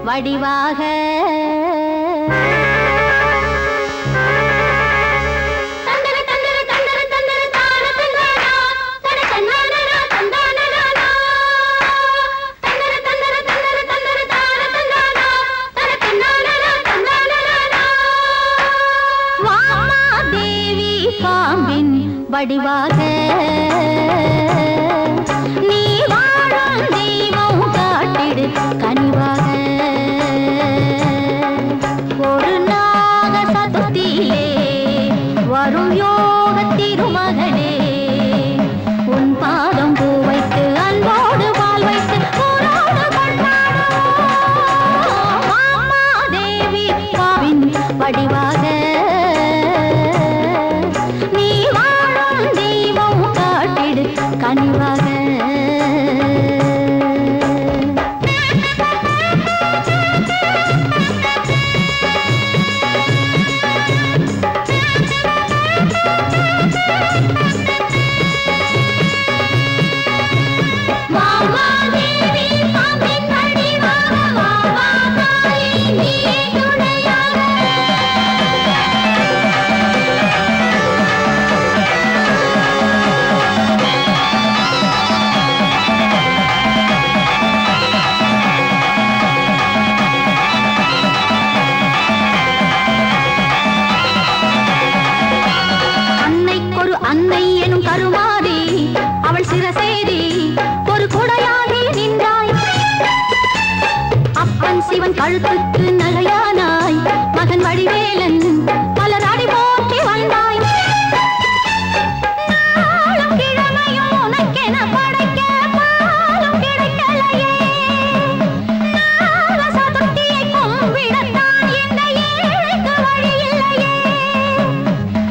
வடிவாக வடிவாக நீ வாழும் தெய்வம் காட்டிடு கனிவாக ஒரு நாக சதுர்த்தியிலே வரும் யோக திருமகளே உன் பாதம் பூ வைத்து அன்போடு பால் வைத்து மாமா தேவி பாவின் வடிவாக கனிவாக அன்னை எனும் கருமாறி அவள் சிரசேரி ஒரு குடையாகி நின்றாய் அப்பன் சிவன் கழுத்துக்கு நகையானாய் மகன் வடிவேலன் பலராடி போற்றி வந்தாய் நாளும் கிழமையும் உனக்கென படைக்க பாலும் கிடைக்கலையே நாக சதுர்த்தியை கும்பிடத்தான் இந்த ஏழைக்கு வழி இல்லையே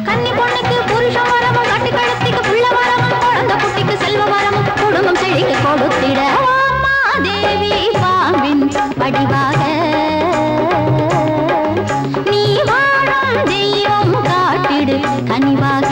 கன்னி பொண்ணுக்கு புருஷன் வரமும் கட்டு கழுத்திக்கு புள்ள வரமும் குழந்தை குட்டிக்கு செல்வ வரமும் குடும்பம் செழிக்க கொடுத்திட அம்மா தேவி பாம்பின் வடிவாக நீ வாழும் தெய்வம் காட்டிடு கனிவாக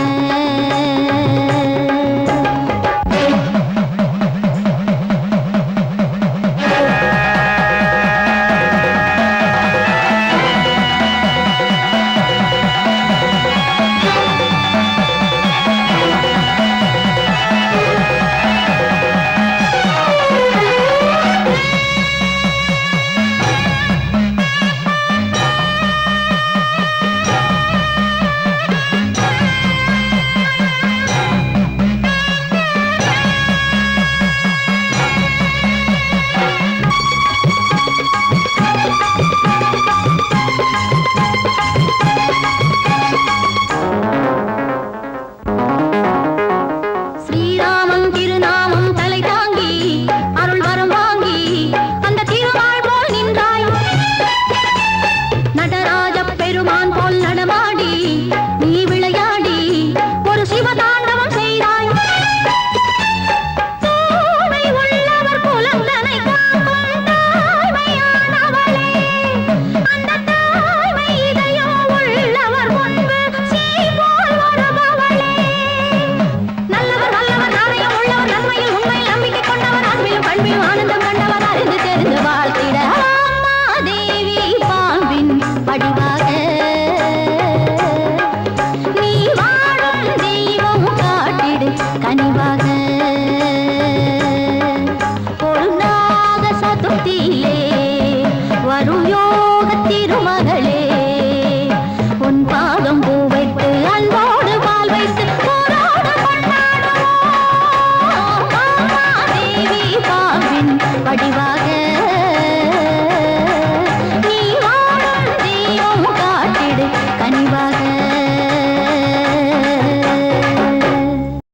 ஆனந்தம்